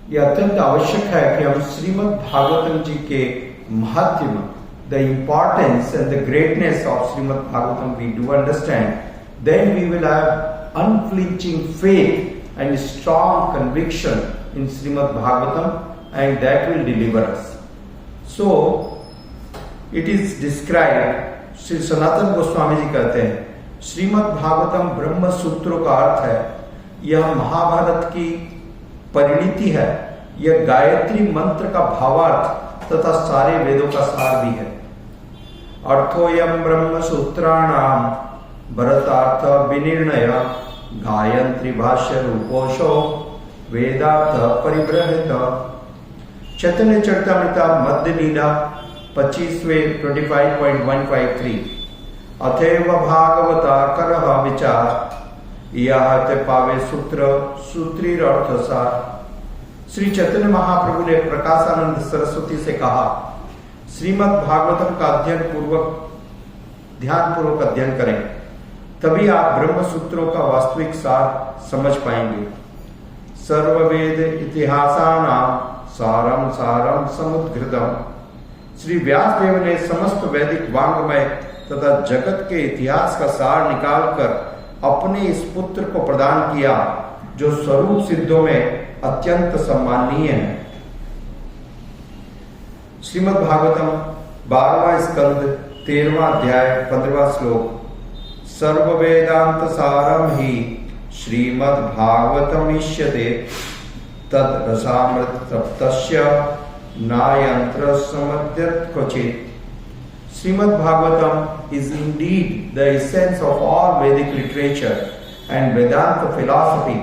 यह अत्यंत आवश्यक है कि हम श्रीमद् भागवतम जी के महात्म्य, the importance and the greatness of Shrimad Bhagavatam we do understand, then we will have unflinching faith and strong conviction in Shrimad Bhagavatam and that will deliver us. So it is described, Shri Sanatana Goswami ji कहते हैं, श्रीमद् भागवतम ब्रह्म सूत्रों का अर्थ है, यह महाभारत की परिणति है, यह गायत्री मंत्र का भावार्थ तथा सारे वेदों का सार भी है. अर्थोयम ब्रह्म सूत्राणाम भरतार्थ विनिर्णय गायत्री भाष्य रूपोशो वेदार्थ परिबृहत. चैतन्य चरितामृत मध्य लीला 25वें 25.153. अथैव भागवता करह विचार यह ते पावे सूत्र सूत्रीर अर्थ सार. श्री चैतन्य महाप्रभु ने प्रकाशानंद सरस्वती से कहा, श्रीमद् भागवतम का ध्यान पूर्वक अध्ययन करें, तभी आप ब्रह्म सूत्रों का वास्तविक सार समझ पाएंगे. सर्ववेद इतिहासानाम सारम सारम समुद्घृतम. श्री व्यास देव ने समस्त वैदिक वांग्मय तथा जगत के इतिहास का सार निकालकर अपने इस पुत्र को प्रदान किया, जो स्वरूप सिद्धों में अत्यंत सम्माननीय है. श्रीमद् भागवतम 12वां स्कंद 13वां अध्याय 15वां श्लोक. सर्व वेदांत सारम ही श्रीमद् भागवतम इष्यते तद रसामृत तप्तस्य नायंत्र समद्यत क्वचित. Srimad Bhagavatam is indeed the essence of all Vedic literature and Vedanta philosophy.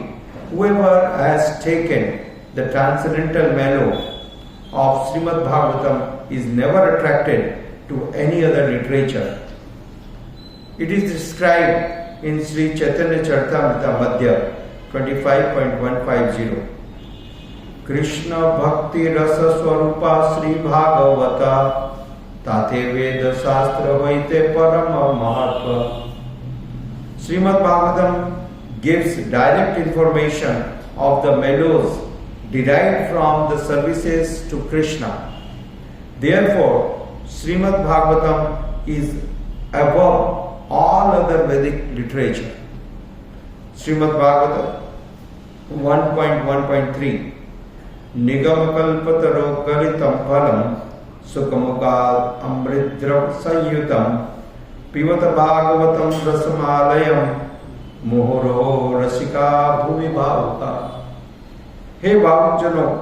Whoever has taken the transcendental mellow of Srimad Bhagavatam is never attracted to any other literature. It is described in Sri Chaitanya Charitamrita Madhya 25.150. Krishna Bhakti Rasa Swarupa Sri Bhagavata ताते वेद शास्त्र होइते परम महत्व. Srimad Bhagavatam gives direct information of the mellows derived from the services to Krishna. Therefore, Srimad Bhagavatam is above all other Vedic literature. Srimad Bhagavatam 1.1.3. Nigam kalpataro garitam phalam सुखमुखात् अमृतद्रव संयुतम पिबत Bhagavatam रसमालयम मुहुरो रसिका भूमि भावुका. हे भावुकजनों,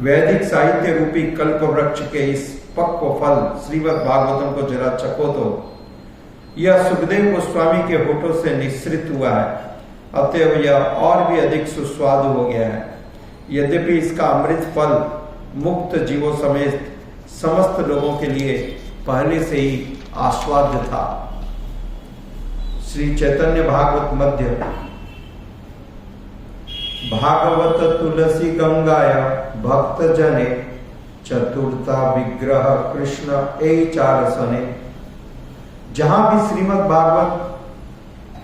वैदिक साहित्य रूपी कल्प वृक्ष के इस पक्व फल श्रीमद् भागवतम को जरा चखो तो. यह सुखदेव गोस्वामी के होठों से निःसृत हुआ है, अतएव यह और भी अधिक सुस्वादु हो गया है. यद्यपि इसका अमृत फल मुक्त जीवों समेत समस्त लोगों के लिए पहले से ही आस्वाद्य था. श्री चैतन्य भागवत मध्य. भागवत तुलसी गंगाय भक्त जने चतुर्था विग्रह कृष्ण ए चार सने. जहां भी श्रीमद् भागवत,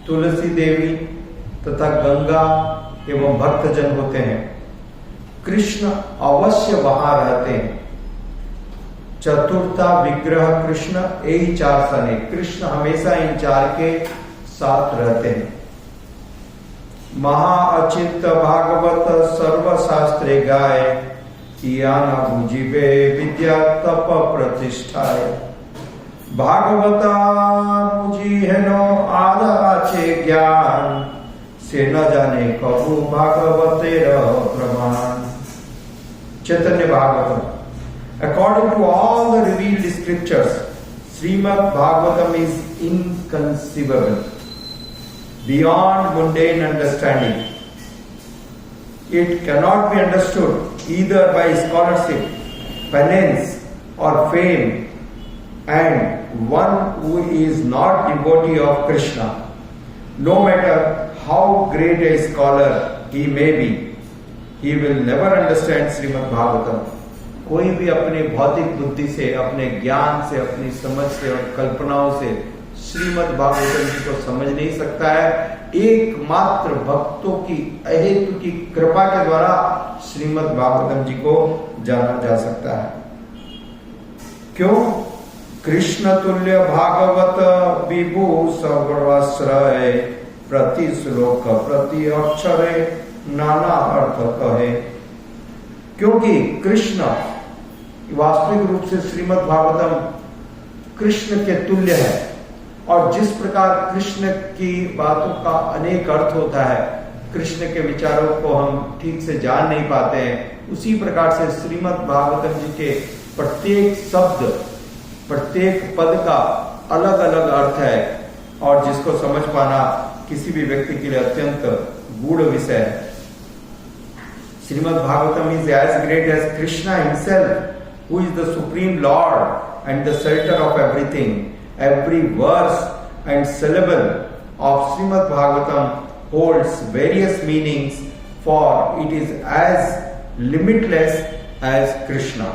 तुलसी देवी तथा गंगा एवं भक्तजन होते हैं, कृष्ण अवश्य वहां रहते हैं. चतुर्था विग्रह कृष्ण यही चार सने. कृष्ण हमेशा इन चार के साथ रहते हैं. महाअचिंत भागवत सर्वशास्त्रे गाय किया न बुझिबे विद्या तप प्रतिष्ठाय. भागवता मुझी है नो आधा आचे ज्ञान से न जाने कबू भागवतेर प्रमाण. चैतन्य Bhagavatam. According to all the revealed scriptures, Srimad Bhagavatam is inconceivable, beyond mundane understanding. It cannot be understood either by scholarship, penance, or fame, and one who is not devotee of Krishna, no matter how great a scholar he may be, he will never understand Srimad Bhagavatam. कोई भी अपने भौतिक बुद्धि से, अपने ज्ञान से, अपनी समझ से और कल्पनाओं से श्रीमद् भागवतम जी को समझ नहीं सकता है, एकमात्र भक्तों की अहेतु की कृपा के द्वारा श्रीमद् भागवतम जी को जाना जा सकता है। क्यों? कृष्ण तुल्य भागवत विभु सर्वाश्रय प्रति श्लोक प्रति अक्षरे नाना अर्थ कहे। क्योंकि कृष्ण वास्तविक रूप से श्रीमद् भागवतम कृष्ण के तुल्य है, और जिस प्रकार कृष्ण की बातों का अनेक अर्थ होता है, कृष्ण के विचारों को हम ठीक से जान नहीं पाते हैं, उसी प्रकार से श्रीमद् भागवतम जी के प्रत्येक शब्द प्रत्येक पद का अलग अलग अर्थ है, और जिसको समझ पाना किसी भी व्यक्ति के लिए अत्यंत गूढ़ विषय है। Shrimad Bhagavatam is as great as Krishna himself, who is the supreme lord and the center of everything. Every verse and syllable of Srimad Bhagavatam holds various meanings, for it is as limitless as Krishna.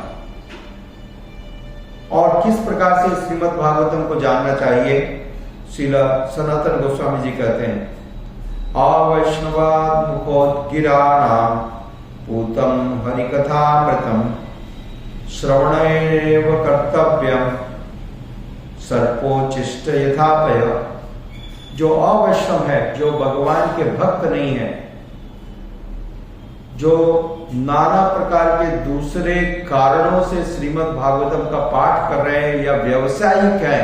और किस प्रकार से श्रीमद् भागवतम को जानना चाहिए? श्रील सनातन गोस्वामी जी कहते हैं, अवैष्णवाद मुखोद्गिराणाम पूतम हरिकथामृतम श्रवणेव कर्तव्यम सर्पोचिष्ट यथापय। जो अवैष्णव है, जो भगवान के भक्त नहीं है, जो नाना प्रकार के दूसरे कारणों से श्रीमद् भागवतम का पाठ कर रहे हैं या व्यवसायिक है,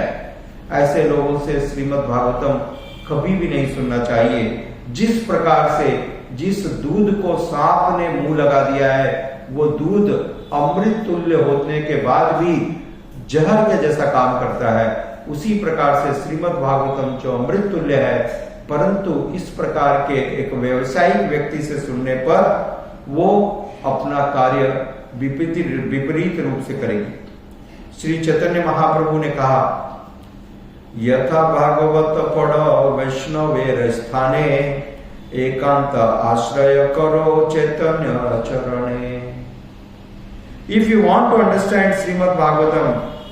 ऐसे लोगों से श्रीमद् भागवतम कभी भी नहीं सुनना चाहिए। जिस प्रकार से जिस दूध को सांप ने मुंह लगा दिया है, वो दूध अमृत तुल्य होने के बाद भी जहर के जैसा काम करता है, उसी प्रकार से श्रीमद् भागवतम जो अमृत तुल्य है, परंतु इस प्रकार के एक व्यवसायिक व्यक्ति से सुनने पर वो अपना कार्य विपरीत रूप से करेगी। श्री चैतन्य महाप्रभु ने कहा, यथा भागवत पढ़ो वैष्णवेर स्थाने एकांत आश्रय करो चैतन्य चरणे। If you want to understand Srimad Bhagavatam,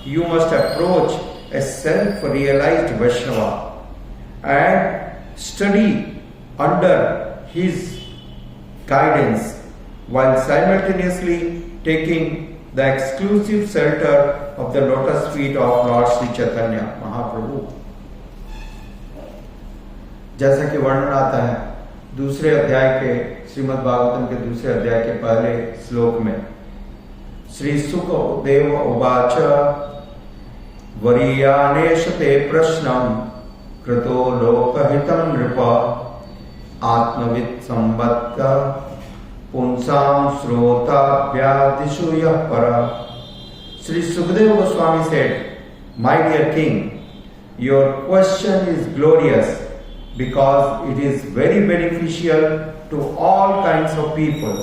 you must approach a self-realized Vaishnava and study under his guidance while simultaneously taking the exclusive shelter of the lotus feet of Lord Sri Chaitanya Mahaprabhu. जैसा कि वर्णन आता है दूसरे अध्याय के श्रीमद् भागवतम के दूसरे अध्याय के पहले श्लोक में, श्री सुखदेव उवाच वरीयानेश ते प्रश्नम कृतो लोकहितं नृप आत्मवित् संबद्ध पुंसां श्रोताभ्यादिषु यः पर। Shri Sukhdev Goswami said, My dear king, your question is glorious because it is very beneficial to all kinds of people.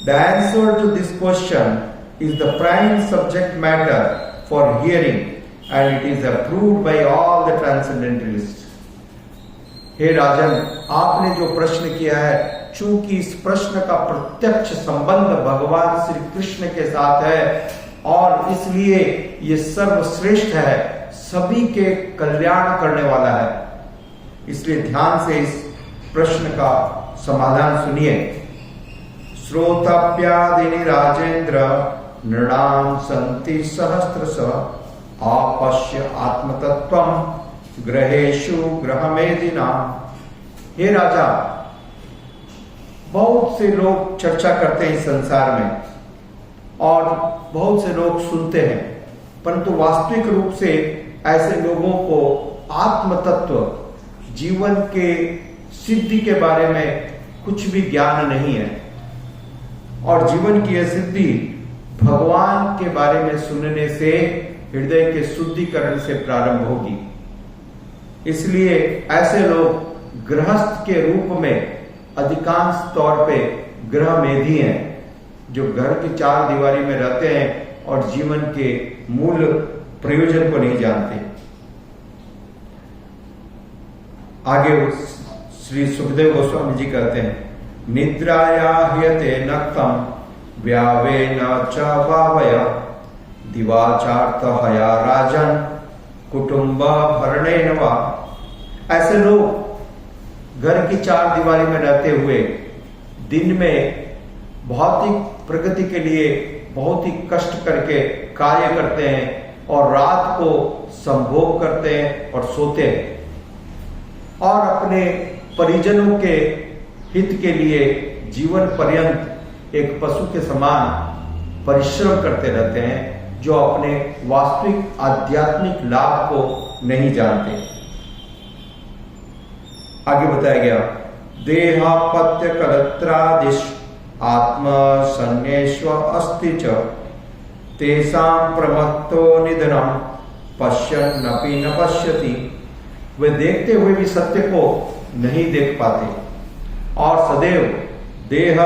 The answer to this question is the prime subject matter for hearing, and it is approved by all the transcendentalists. हे राजन, आपने जो प्रश्न किया है, चूंकि इस प्रश्न का प्रत्यक्ष संबंध भगवान श्री कृष्ण के साथ है और इसलिए ये सर्वश्रेष्ठ है, सभी के कल्याण करने वाला है, इसलिए ध्यान से इस प्रश्न का समाधान सुनिए। श्रोताभ्यादिनि राजेंद्र नृणाम संति सहस्त्रश आपश्य आत्मतत्वम ग्रहेषु ग्रहमेदिना। हे राजा, बहुत से लोग चर्चा करते हैं इस संसार में और बहुत से लोग सुनते हैं, परंतु वास्तविक रूप से ऐसे लोगों को आत्म तत्व जीवन के सिद्धि के बारे में कुछ भी ज्ञान नहीं है, और जीवन की यह सिद्धि भगवान के बारे में सुनने से हृदय के शुद्धिकरण से प्रारंभ होगी। इसलिए ऐसे लोग गृहस्थ के रूप में अधिकांश तौर पे गृह मेधी हैं, जो घर की चार दीवारी में रहते हैं और जीवन के मूल प्रयोजन को नहीं जानते। आगे श्री सुखदेव गोस्वामी जी कहते हैं, निद्राया ह्यते नक्तम व्यावेन च भावय दिवाचार्थ हया राजन कुटुंब भरणेन वा। ऐसे लोग घर की चार दीवारी में रहते हुए दिन में भौतिक प्रगति के लिए बहुत ही कष्ट करके कार्य करते हैं और रात को संभोग करते हैं और सोते हैं और अपने परिजनों के हित के लिए जीवन पर्यंत एक पशु के समान परिश्रम करते रहते हैं, जो अपने वास्तविक आध्यात्मिक लाभ को नहीं जानते। आगे बताया गया, देहापत्य कलत्रादिश आत्म सन्नेश्व अस्ति च तेषां प्रमत्तो निधनम पश्यन्नपि न पश्यति। वे देखते हुए भी सत्य को नहीं देख पाते और सदैव देह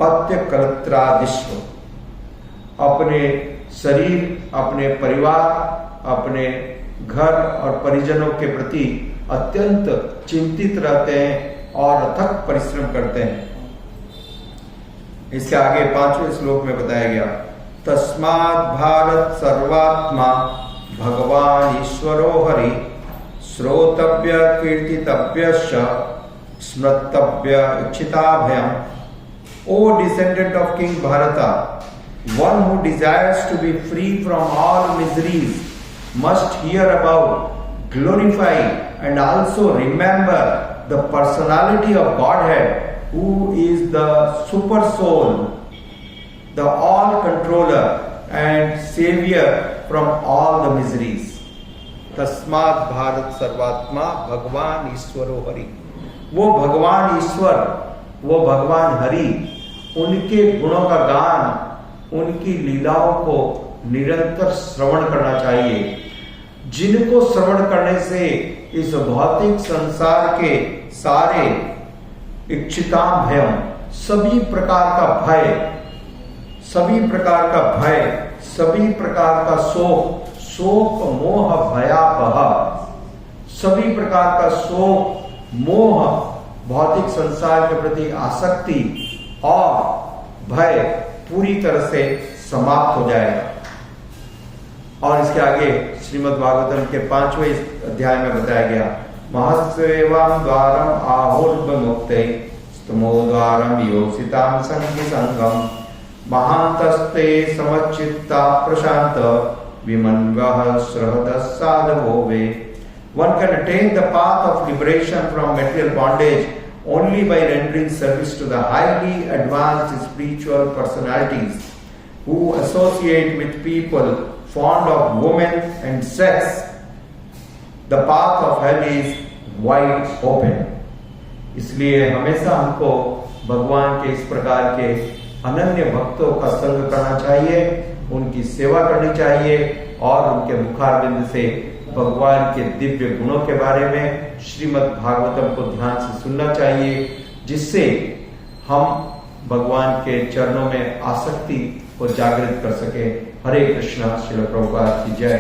पत्य कलत्रादिश्व, अपने शरीर, अपने परिवार, अपने घर और परिजनों के प्रति अत्यंत चिंतित रहते हैं और अथक परिश्रम करते हैं। इसके आगे 5वें श्लोक में बताया गया, तस्मात् भारत सर्वात्मा भगवान ईश्वरो Hari श्रोतव्य कीर्तितव्य स्मृतव्य इच्छिताभयम्। O descendant of King Bharata, one who desires to be free from all miseries must hear about, glorify and also remember the personality of Godhead, who is the super soul, the all controller and savior from all the miseries. तस्मात् भारत सर्वात्मा भगवान ईश्वरो हरि। वो भगवान ईश्वर, वो भगवान हरि, उनके गुणों का गान, उनकी लीलाओं को निरंतर श्रवण करना चाहिए, जिनको श्रवण करने से इस भौतिक संसार के सारे इच्छिता भयम, सभी प्रकार का भय, सभी प्रकार का भय, सभी प्रकार का शोक, शोक मोह भयावह, सभी प्रकार का शोक मोह, भौतिक संसार के प्रति आसक्ति और भय पूरी तरह से समाप्त हो जाएगा। और इसके आगे श्रीमद् भागवतम के 5वें अध्याय में बताया गया, महस्वेवाम द्वारम आहुर्विमुक्ते स्तमो द्वारम योषितां संगी संगम महांतस्ते समचित्ता प्रशांत विमन्वः श्रहदः साधवो वे। One can attain the path of liberation from material bondage only by rendering service to the highly advanced spiritual personalities who associate with people fond of women and sex. The path of hell is wide open. इसलिए हमेशा हमको भगवान के इस प्रकार के अनन्य भक्तों का संग करना चाहिए, उनकी सेवा करनी चाहिए और उनके मुखारविंद से भगवान के दिव्य गुणों के बारे में श्रीमद् भागवतम को ध्यान से सुनना चाहिए, जिससे हम भगवान के चरणों में आसक्ति को जागृत कर सके। हरे कृष्णा। श्रील प्रभुपाद की जय।